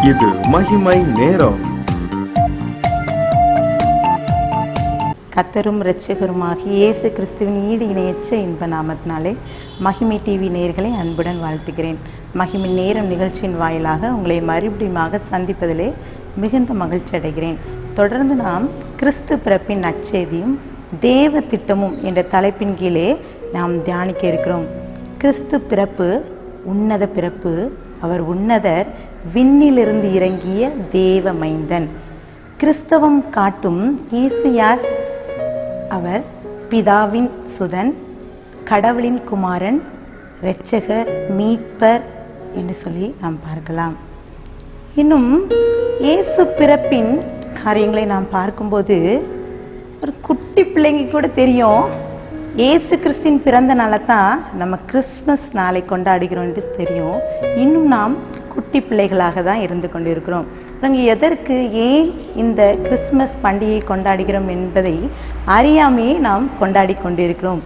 இது மகிமை நேரம். கர்த்தரும் இரட்சகருமாகிய இயேசு கிறிஸ்துவின் ஈடு இணையற்ற இன்ப நாமத்தினாலே மகிமை டிவி நேயர்களை அன்புடன் வாழ்த்துகிறேன். மகிமை நேரம் நிகழ்ச்சியின் வாயிலாக உங்களை மறுபடியுமாக சந்திப்பதிலே மிகுந்த மகிழ்ச்சி அடைகிறேன். தொடர்ந்து நாம் கிறிஸ்து பிறப்பின் நற்செய்தியும் தேவ திட்டமும் என்ற தலைப்பின் கீழே நாம் தியானிக்க இருக்கிறோம். கிறிஸ்து பிறப்பு உன்னத பிறப்பு. அவர் உன்னதர், விண்ணிலிருந்து இறங்கிய தேவ மைந்தன். கிறிஸ்தவம் காட்டும் இயேசு யார்? அவர் பிதாவின் சுதன், கடவுளின் குமாரன், இரட்சகர், மீட்பர் என்று சொல்லி நாம் பார்க்கலாம். இன்னும் இயேசு பிறப்பின் காரியங்களை நாம் பார்க்கும்போது ஒரு குட்டி பிள்ளைங்க கூட தெரியும் இயேசு கிறிஸ்தின் பிறந்த நாளை தான் நம்ம கிறிஸ்மஸ் நாளை கொண்டாடுகிறோம் என்று தெரியும். இன்னும் நாம் குட்டி பிள்ளைகளாக தான் இருந்து கொண்டு இருக்கிறோம். நாங்கள் எதற்கு, ஏன் இந்த கிறிஸ்மஸ் பண்டிகையை கொண்டாடுகிறோம் என்பதை அறியாமையே நாம் கொண்டாடி கொண்டிருக்கிறோம்.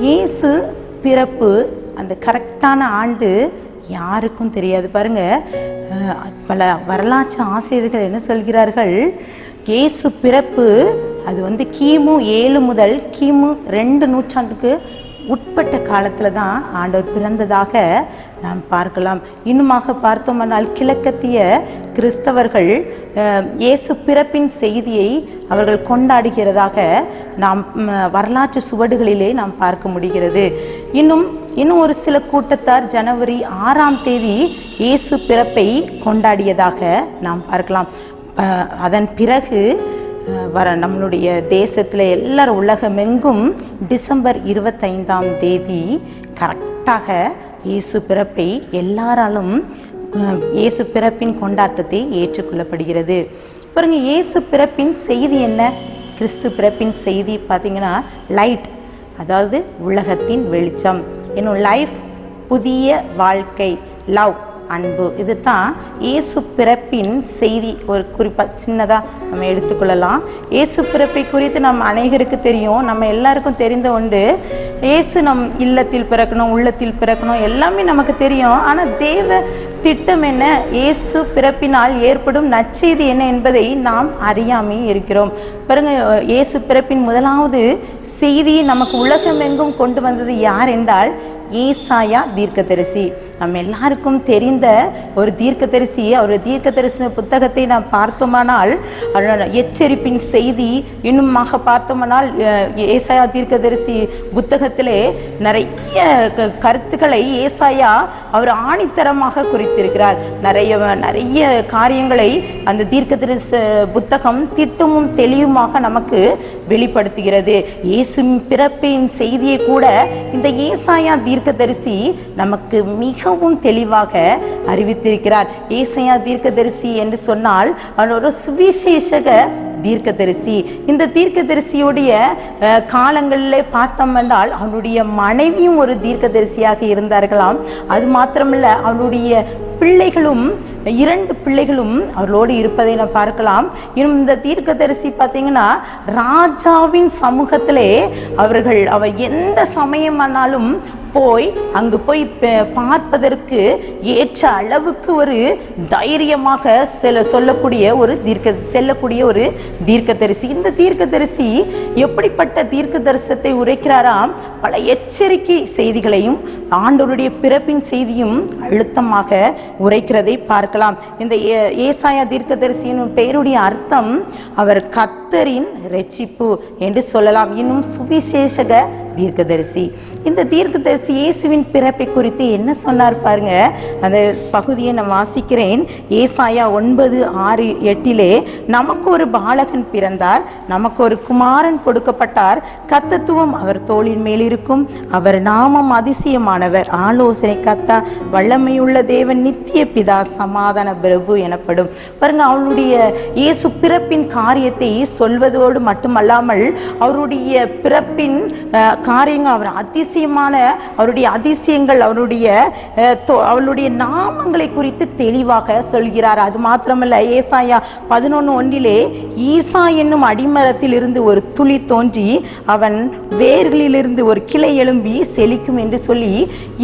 இயேசு பிறப்பு அந்த கரெக்டான ஆண்டு யாருக்கும் தெரியாது. பாருங்கள், பல வரலாற்று ஆசிரியர்கள் என்ன சொல்கிறார்கள், இயேசு பிறப்பு அது கிமு 7 முதல் கிமு 2 நூற்றாண்டுக்கு உட்பட்ட காலத்தில் தான் ஆண்டவர் பிறந்ததாக நாம் பார்க்கலாம். இன்னுமாக பார்த்தோம்னால் கிழக்கத்திய கிறிஸ்தவர்கள் இயேசு பிறப்பின் செய்தியை அவர்கள் கொண்டாடுகிறதாக நாம் வரலாற்று சுவடுகளிலே நாம் பார்க்க முடிகிறது. இன்னும் ஒரு சில கூட்டத்தார் ஜனவரி 6ஆம் தேதி இயேசு பிறப்பை கொண்டாடியதாக நாம் பார்க்கலாம். அதன் பிறகு நம்மளுடைய தேசத்தில் எல்லாரும் உலகமெங்கும் டிசம்பர் 25ஆம் தேதி கரெக்டாக இயேசு பிறப்பை எல்லாராலும் இயேசு பிறப்பின் கொண்டாட்டத்தை ஏற்றுக்கொள்ளப்படுகிறது. பாருங்க, இயேசு பிறப்பின் செய்தி என்ன? கிறிஸ்து பிறப்பின் செய்தி பார்த்தீங்கன்னா லைட், அதாவது உலகத்தின் வெளிச்சம். இன்னும் லைஃப், புதிய வாழ்க்கை, லவ், அன்பு. இது தான் இயேசு பிறப்பின் செய்தி. ஒரு குறிப்பாக சின்னதாக நம்ம எடுத்துக்கொள்ளலாம். இயேசு பிறப்பை குறித்து நம்ம அநேகருக்கு தெரியும், நம்ம எல்லாருக்கும் தெரிந்த உண்டு. இயேசு நம் இல்லத்தில் பிறக்கணும், உள்ளத்தில் பிறக்கணும், எல்லாமே நமக்கு தெரியும். ஆனால் தேவ திட்டம் என்ன, இயேசு பிறப்பினால் ஏற்படும் நற்செய்தி என்ன என்பதை நாம் அறியாமே இருக்கிறோம். பாருங்க, இயேசு பிறப்பின் முதலாவது செய்தி நமக்கு உலகமெங்கும் கொண்டு வந்தது யார் என்றால் ஏசாயா தீர்க்கதரிசி. நம்ம எல்லாருக்கும் தெரிந்த ஒரு தீர்க்கதரிசி. அவர் தீர்க்கதரிசன புத்தகத்தை நாம் பார்த்தோமானால் எச்சரிப்பின் செய்தி, இன்னுமாக பார்த்தோமானால் ஏசாயா தீர்க்கதரிசி புத்தகத்திலே நிறைய கருத்துக்களை ஏசாயா அவர் ஆணித்தரமாக குறித்திருக்கிறார். நிறைய காரியங்களை அந்த தீர்க்கதரிசி புத்தகம் திட்டமும் தெளிவுமாக நமக்கு வெளிப்படுத்துகிறது. இயேசு பிறப்பின் செய்தியை கூட இந்த ஏசாயா தீர்க்கதரிசி நமக்கு மிகவும் தெளிவாக அறிவித்திருக்கிறார். ஏசாயா தீர்க்கதரிசி என்று சொன்னால் அவர் ஒரு சுவிசேஷக தீர்க்கதரிசி. இந்த தீர்க்கதரிசியுடைய காலங்களில் பார்த்தோம் என்றால் அவனுடைய மனைவியும் ஒரு தீர்க்கதரிசியாக இருந்தார்களாம். அது மாத்திரமல்ல, அவனுடைய பிள்ளைகளும் 2 பிள்ளைகளும் அவர்களோடு இருப்பதை நாம் பார்க்கலாம். இன்னும் இந்த தீர்க்கதரிசி பார்த்தீங்கன்னா ராஜாவின் சமூகத்திலே அவர் எந்த சமயமானாலும் அங்கு போய் பார்ப்பதற்கு ஏற்ற அளவுக்கு ஒரு தைரியமாக செல்லக்கூடிய ஒரு தீர்க்கதரிசி. இந்த தீர்க்கதரிசி எப்படிப்பட்ட தீர்க்க தரிசனத்தை உரைக்கிறாராம்? பல எச்சரிக்கை செய்திகளையும் ஆண்டவருடைய பிறப்பின் செய்தியும் அழுத்தமாக உரைக்கிறதை பார்க்கலாம். இந்த ஏசாயா தீர்க்கதரிசியின் பெயருடைய அர்த்தம் அவர் கர்த்தரின் இரட்சிப்பு என்று சொல்லலாம். இன்னும் சுவிசேஷக தீர்க்கதரிசி. இந்த தீர்க்கதரிசி இயேசுவின் பிறப்பை குறித்து என்ன சொன்னார் பாருங்க. அந்த பகுதியை நான் வாசிக்கிறேன். ஏசாயா 9:6-8 நமக்கு ஒரு பாலகன் பிறந்தார், நமக்கு ஒரு குமாரன் கொடுக்கப்பட்டார், கர்த்தத்துவம் அவர் தோளின் மேல் இருக்கும், அவர் நாமம் அதிசயமானவர், ஆலோசனை கர்த்தா, வல்லமையுள்ள தேவன், நித்திய பிதா, சமாதான பிரபு எனப்படும். பாருங்க, அவளுடைய இயேசு பிறப்பின் காரியத்தை சொல்வதோடு மட்டுமல்லாமல் அவருடைய பிறப்பின் காரியங்கள், அவர் அதிசயமான அவருடைய அதிசயங்கள், அவருடைய நாமங்களை குறித்து தெளிவாக சொல்கிறார். அது மாத்திரமல்ல, ஏசாயா 11:1 ஈசா என்னும் அடிமரத்தில் இருந்து ஒரு துளி தோன்றி அவன் வேர்களிலிருந்து ஒரு கிளை எழும்பி செழிக்கும் என்று சொல்லி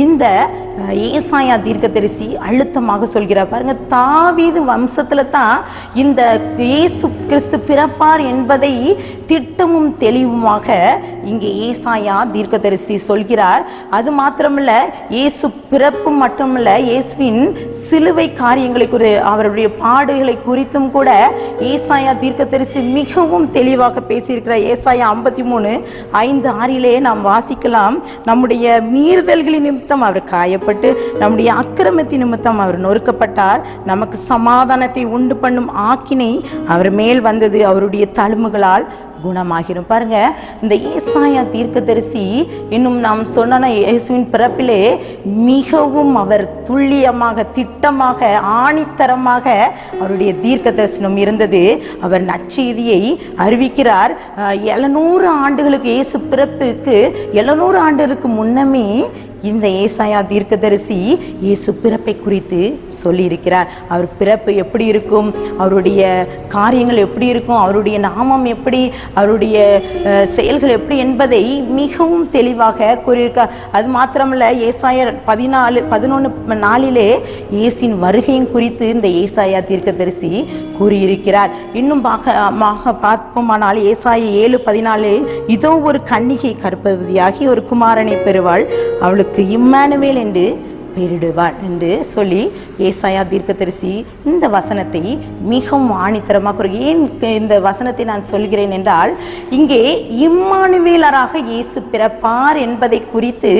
இந்த ஏசாயா தீர்க்கதரிசி அழுத்தமாக சொல்கிறார். பாருங்க, தாவீது வம்சத்துல தான் இந்த இயேசு கிறிஸ்து பிறப்பார் என்பதை திட்டமும் தெளிவுமாக இங்கே ஏசாயா தீர்க்கதரிசி சொல்கிறார். அது மாத்திரமல்ல, இயேசு பிறப்பு மட்டுமல்ல, இயேசுவின் சிலுவை காரியங்களை அவருடைய பாடுகளை குறித்தும் கூட ஏசாயா தீர்க்கதரிசி மிகவும் தெளிவாக பேசியிருக்கிறார். ஏசாயா 53:5-6 நாம் வாசிக்கலாம். நம்முடைய மீறுதல்களின் நிமித்தம் அவர் காயப்பட்டு, நம்முடைய அக்கிரமத்தின் நிமித்தம் அவர் நொறுக்கப்பட்டார், நமக்கு சமாதானத்தை உண்டு பண்ணும் ஆக்கினை அவர் மேல் வந்தது, அவருடைய தழும்புகளால் குணமாகிரும். பாருங்க, இந்த ஏசாயா தீர்க்கதரிசி இன்னும் நாம் சொன்ன இயேசுவின் பிறப்பிலே மிகவும் அவர் துல்லியமாக, திட்டமாக, ஆணித்தரமாக அவருடைய தீர்க்க தரிசனம் இருந்தது. அவர் நற்செய்தியை அறிவிக்கிறார். 700 ஆண்டுகளுக்கு, இயேசு பிறப்புக்கு 700 ஆண்டுகளுக்கு முன்னமே இந்த ஏசாயா தீர்க்கதரிசி இயேசு பிறப்பை குறித்து சொல்லியிருக்கிறார். அவர் பிறப்பு எப்படி இருக்கும், அவருடைய காரியங்கள் எப்படி இருக்கும், அவருடைய நாமம் எப்படி, அவருடைய செயல்கள் எப்படி என்பதை மிகவும் தெளிவாக கூறியிருக்கார். அது மாத்திரமல்ல, ஏசாயா 11:4 இயேசின் வருகையின் குறித்து இந்த ஏசாயா தீர்க்கதரிசி கூறியிருக்கிறார். இன்னும் பார்ப்போமானால் ஏசாயா 7:14 இதோ ஒரு கன்னிகை கர்ப்பவதியாகி ஒரு குமாரனை பெறுவாள், அவளுக்கு இம்மானுவேல் என்று பெயரிடுவாள் என்று சொல்லி ஏசாயா தீர்க்கதரிசி இந்த வசனத்தை மிகவும் ஆணித்தரமாக. ஏன் இந்த வசனத்தை நான் சொல்கிறேன் என்றால், இங்கே இம்மானுவேலராக இயேசு பிறப்பார் என்பதை குறித்து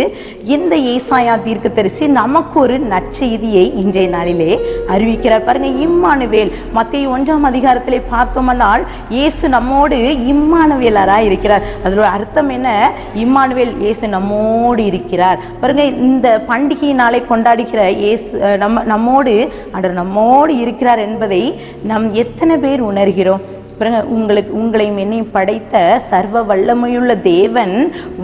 இந்த ஏசாயா தீர்க்கதரிசி நமக்கு ஒரு நற்செய்தியை இன்றைய நாளிலே அறிவிக்கிறார். பாருங்க, இம்மானுவேல் மத்தேயு 1 பார்த்தோம்னால் இயேசு நம்மோடு இம்மானுவேலராக இருக்கிறார். அதோட அர்த்தம் என்ன? இம்மானுவேல், இயேசு நம்மோடு இருக்கிறார். பாருங்க, இந்த பண்டிகை நாளை கொண்டாடுகிற இயேசு நம்மோடு ஆண்டவர் நம்மோடு இருக்கிறார் என்பதை நாம் எத்தனை பேர் உணர்கிறோம்? உங்களையும் என்னையும் படைத்த சர்வ வல்லமையுள்ள தேவன்,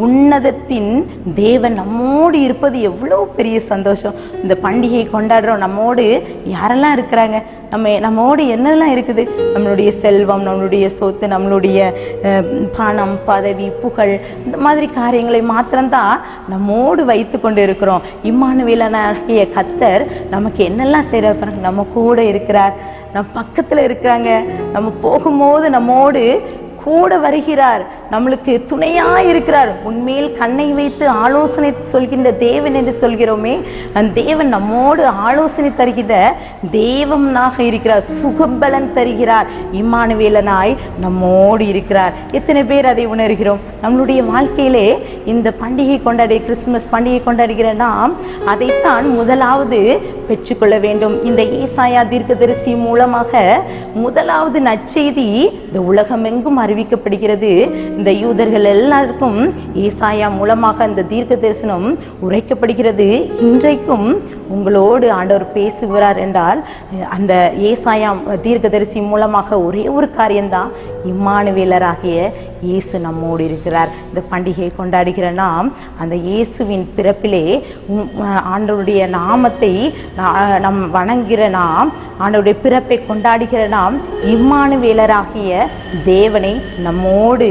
உன்னதத்தின் தேவன் நம்மோடு இருப்பது எவ்வளோ பெரிய சந்தோஷம். இந்த பண்டிகையை கொண்டாடுறோம், நம்மோடு யாரெல்லாம் இருக்கிறாங்க, நம்மோடு என்னெல்லாம் இருக்குது? நம்மளுடைய செல்வம், நம்மளுடைய சொத்து, நம்மளுடைய பணம், பதவி, புகழ், இந்த மாதிரி காரியங்களை மாத்திரம்தான் நம்மோடு வைத்து கொண்டு இருக்கிறோம். இம்மானுவேலனாகிய கர்த்தர் நமக்கு என்னெல்லாம் செய்கிறார்? நம்ம கூட இருக்கிறார், நம்ம பக்கத்தில் இருக்கிறாங்க, நம்ம போகும்போது நம்மோடு கூட வருகிறார், நம்மளுக்கு துணையாக இருக்கிறார். உண்மையில் கண்ணை வைத்து ஆலோசனை சொல்கின்ற தேவன் என்று சொல்கிறோமே, அந்த தேவன் நம்மோடு ஆலோசனை தருகின்ற தேவனாக இருக்கிறார், சுகபலன் தருகிறார், இம்மானுவேலனாய் நம்மோடு இருக்கிறார். எத்தனை பேர் அதை உணர்கிறோம்? நம்மளுடைய வாழ்க்கையிலே இந்த பண்டிகை கொண்டாடி, கிறிஸ்துமஸ் பண்டிகை கொண்டாடுகிற நாம் அதைத்தான் முதலாவது பெற்றுக்கொள்ள வேண்டும். இந்த ஏசாயா தீர்க்கதரிசி மூலமாக முதலாவது நற்செய்தி இந்த உலகமெங்கும் அறிவிக்கப்படுகிறது. இந்த யூதர்கள் எல்லாருக்கும் ஏசாயா மூலமாக அந்த தீர்க்க தரிசனம் உரைக்கப்படுகிறது. இன்றைக்கும் உங்களோடு ஆண்டவர் பேசுகிறார் என்றால் அந்த ஏசாயா தீர்க்கதரிசி மூலமாக ஒரே ஒரு காரியம்தான், இம்மானுவேலராகிய இயேசு நம்மோடு இருக்கிறார். இந்த பண்டிகையை கொண்டாடுகிற நாம் அந்த இயேசுவின் பிறப்பிலே ஆண்டவருடைய நாமத்தை நம் வணங்குகிற நாம், ஆண்டவருடைய பிறப்பை கொண்டாடுகிற நாம் இம்மானுவேலராகிய தேவனை நம்மோடு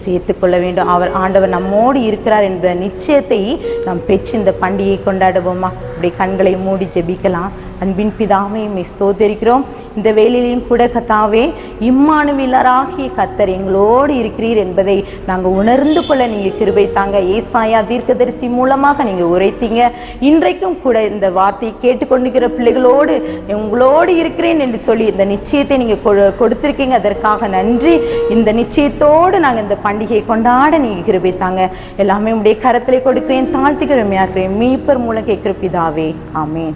சேர்த்து கொள்ள வேண்டும். ஆண்டவர் நம்மோடு இருக்கிறார் என்ற நிச்சயத்தை நாம் பெற்று இந்த பண்டிகையை கொண்டாடுவோமா? அப்படியே கண்களை மூடி ஜெபிக்கலாம். அன்பின் பிதாவே, உம்மை ஸ்தோத்திரிக்கிறோம். இந்த வேளையிலையும் கூட கர்த்தாவே, இம்மானுவேலராகிய கர்த்தர் எங்களோடு இருக்கிறீர் என்பதை நாங்கள் உணர்ந்து கொள்ள நீங்கள் கிருபை தாங்க. ஏசாயா தீர்க்கதரிசி மூலமாக நீங்கள் உரைத்தீங்க. இன்றைக்கும் கூட இந்த வார்த்தையை கேட்டுக்கொண்டிருக்கிற பிள்ளைகளோடு உங்களோடு இருக்கிறேன் என்று சொல்லி இந்த நிச்சயத்தை நீங்கள் கொடுத்திருக்கீங்க. அதற்காக நன்றி. இந்த நிச்சயத்தோடு நாங்கள் இந்த பண்டிகையை கொண்டாட நீங்கள் கிருபை தாங்க. எல்லாமே உடைய கரத்திலே கொடுக்கிறேன், தாழ்த்துக்கிறேன், மீட்பர் மூலம் கேட்கிற பிதாவே, ஆமேன்.